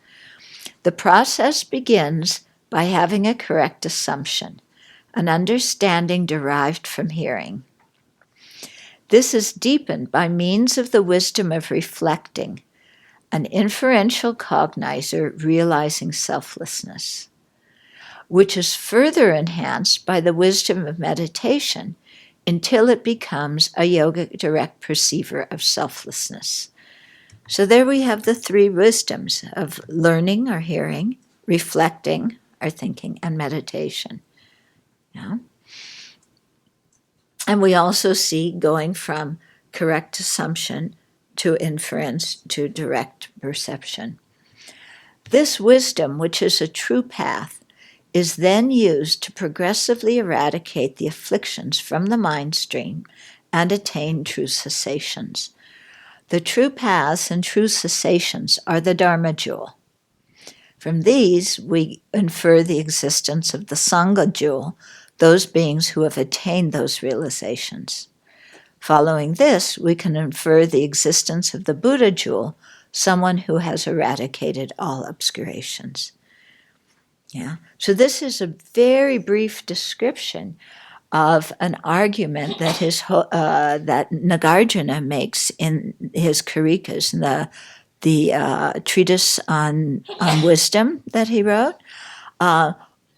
The process begins by having a correct assumption, an understanding derived from hearing. This is deepened by means of the wisdom of reflecting, an inferential cognizer realizing selflessness, which is further enhanced by the wisdom of meditation until it becomes a yogic direct perceiver of selflessness. So there we have the three wisdoms of learning or hearing, reflecting or thinking, and meditation. Yeah. And we also see going from correct assumption to inference to direct perception. This wisdom, which is a true path, is then used to progressively eradicate the afflictions from the mind stream and attain true cessations. The true paths and true cessations are the Dharma jewel. From these, we infer the existence of the Sangha jewel, those beings who have attained those realizations. Following this, we can infer the existence of the Buddha jewel, someone who has eradicated all obscurations. Yeah. So this is a very brief description of an argument that that Nagarjuna makes in his Karikas, the treatise on wisdom that he wrote,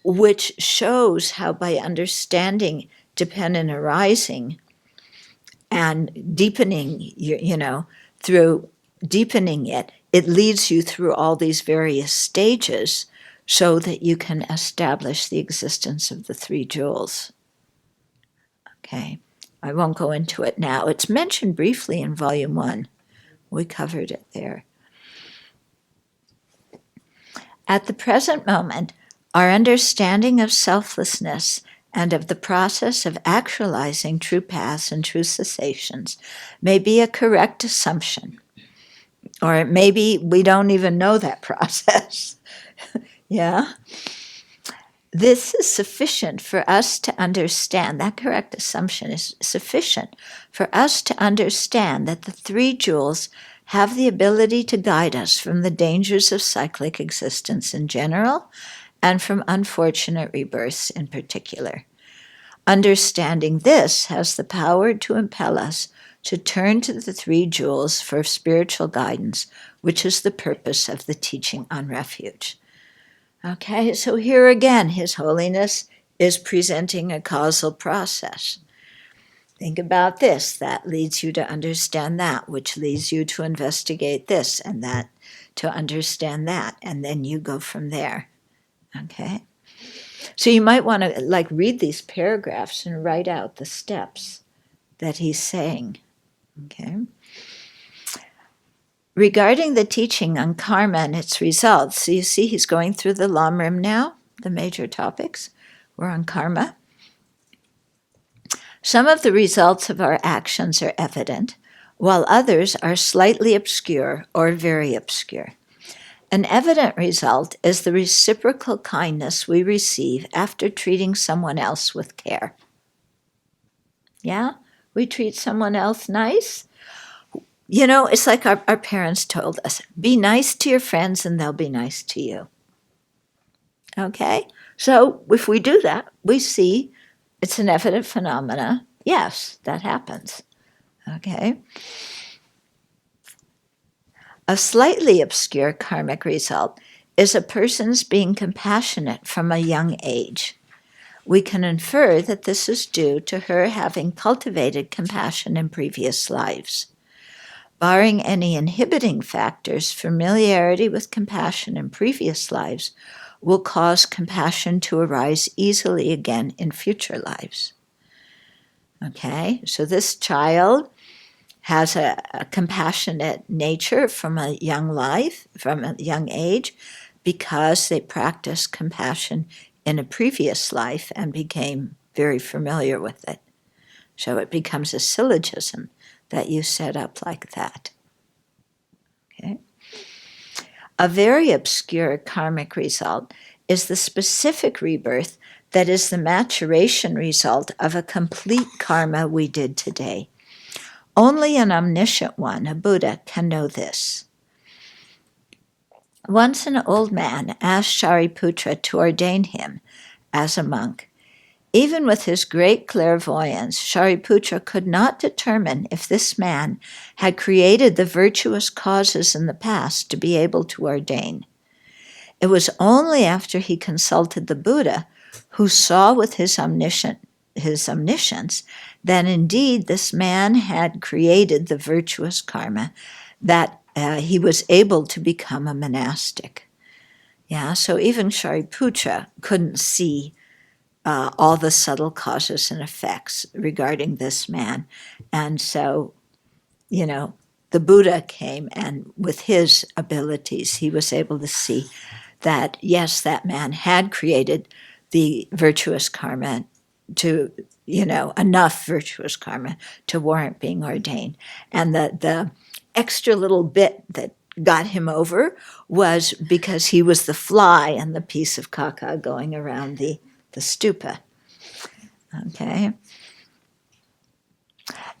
which shows how by understanding dependent arising and deepening, through deepening it, it leads you through all these various stages so that you can establish the existence of the three jewels. Okay, I won't go into it now. It's mentioned briefly in Volume 1. We covered it there. At the present moment, our understanding of selflessness and of the process of actualizing true paths and true cessations may be a correct assumption, or maybe we don't even know that process. Yeah? This is sufficient for us to understand, that correct assumption is sufficient for us to understand that the three jewels have the ability to guide us from the dangers of cyclic existence in general and from unfortunate rebirths in particular. Understanding this has the power to impel us to turn to the three jewels for spiritual guidance, which is the purpose of the teaching on refuge. Okay, so here again, His Holiness is presenting a causal process. Think about this. That leads you to understand that, which leads you to investigate this and that, to understand that, and then you go from there. Okay? So you might want to read these paragraphs and write out the steps that he's saying. Okay? Regarding the teaching on karma and its results, so you see he's going through the Lamrim now, the major topics. We're on karma. Some of the results of our actions are evident, while others are slightly obscure or very obscure. An evident result is the reciprocal kindness we receive after treating someone else with care. Yeah? We treat someone else nice. It's like our parents told us, be nice to your friends and they'll be nice to you. Okay? So if we do that, we see it's an evident phenomena. Yes, that happens. Okay? A slightly obscure karmic result is a person's being compassionate from a young age. We can infer that this is due to her having cultivated compassion in previous lives. Barring any inhibiting factors, familiarity with compassion in previous lives will cause compassion to arise easily again in future lives. Okay, so this child has a compassionate nature from a young life, from a young age, because they practiced compassion in a previous life and became very familiar with it. So it becomes a syllogism that you set up like that. Okay. A very obscure karmic result is the specific rebirth that is the maturation result of a complete karma we did today. Only an omniscient one, a Buddha, can know this. Once an old man asked Shariputra to ordain him as a monk. Even with his great clairvoyance, Shariputra could not determine if this man had created the virtuous causes in the past to be able to ordain. It was only after he consulted the Buddha, who saw with his omniscience, that indeed this man had created the virtuous karma, that he was able to become a monastic. Yeah, so even Shariputra couldn't see all the subtle causes and effects regarding this man. And so, the Buddha came, and with his abilities, he was able to see that, yes, that man had created the virtuous karma to, enough virtuous karma to warrant being ordained. And the extra little bit that got him over was because he was the fly and the piece of caca going around the stupa. Okay.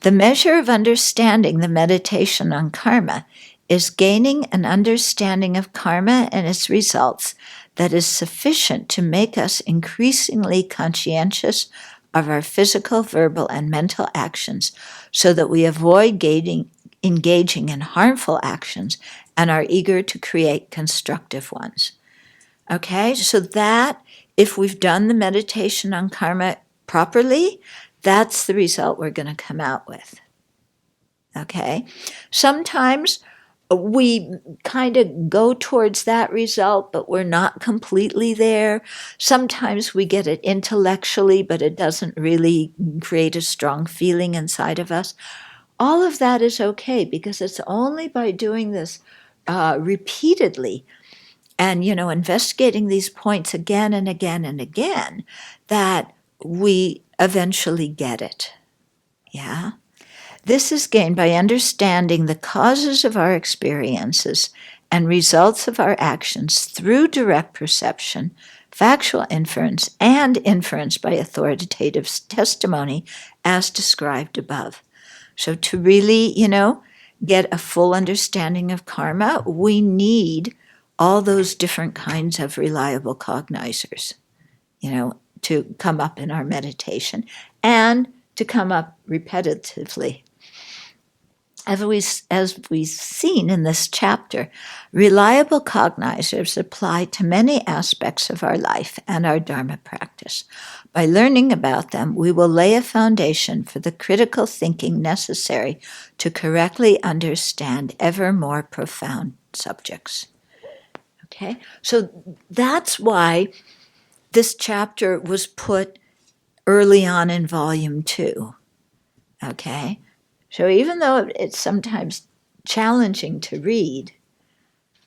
The measure of understanding the meditation on karma is gaining an understanding of karma and its results that is sufficient to make us increasingly conscientious of our physical, verbal, and mental actions so that we avoid engaging in harmful actions and are eager to create constructive ones. Okay, so that, if we've done the meditation on karma properly, that's the result we're going to come out with. Okay, sometimes we kind of go towards that result, but we're not completely there. Sometimes we get it intellectually, but it doesn't really create a strong feeling inside of us. All of that is okay, because it's only by doing this repeatedly and, investigating these points again and again and again, that we eventually get it. Yeah? This is gained by understanding the causes of our experiences and results of our actions through direct perception, factual inference, and inference by authoritative testimony as described above. So to really, get a full understanding of karma, we need all those different kinds of reliable cognizers, to come up in our meditation and to come up repetitively. As we've seen in this chapter, reliable cognizers apply to many aspects of our life and our Dharma practice. By learning about them, we will lay a foundation for the critical thinking necessary to correctly understand ever more profound subjects. Okay, so that's why this chapter was put early on in Volume 2. Okay, so even though it's sometimes challenging to read,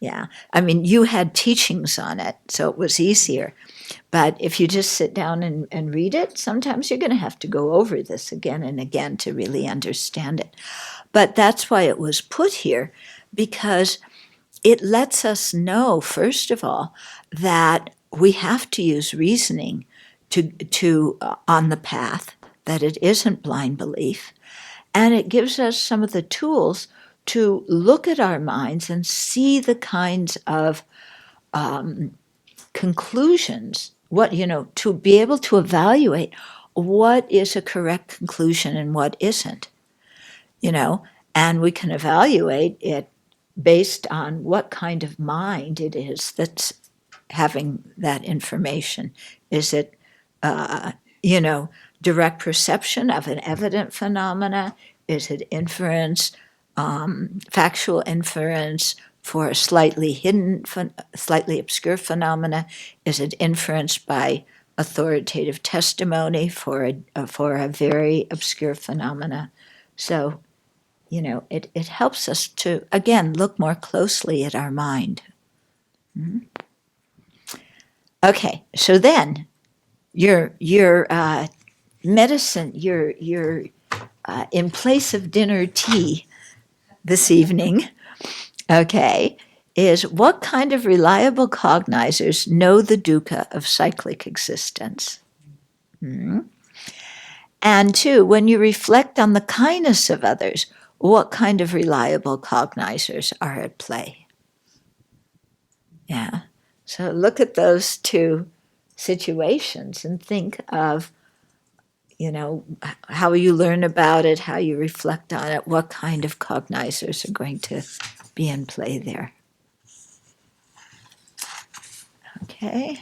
you had teachings on it, so it was easier. But if you just sit down and read it, sometimes you're going to have to go over this again and again to really understand it. But that's why it was put here, because it lets us know, first of all, that we have to use reasoning to on the path, that it isn't blind belief. And it gives us some of the tools to look at our minds and see the kinds of conclusions, to be able to evaluate what is a correct conclusion and what isn't, and we can evaluate it based on what kind of mind it is that's having that information. Is it, direct perception of an evident phenomena? Is it inference, factual inference for a slightly hidden, slightly obscure phenomena? Is it inference by authoritative testimony for a very obscure phenomena? So, it helps us to, again, look more closely at our mind. Okay, so then your medicine, your in place of dinner tea this evening, okay, is what kind of reliable cognizers know the dukkha of cyclic existence? And two, when you reflect on the kindness of others, what kind of reliable cognizers are at play? Yeah. So look at those two situations and think of, how you learn about it, how you reflect on it, what kind of cognizers are going to be in play there. Okay.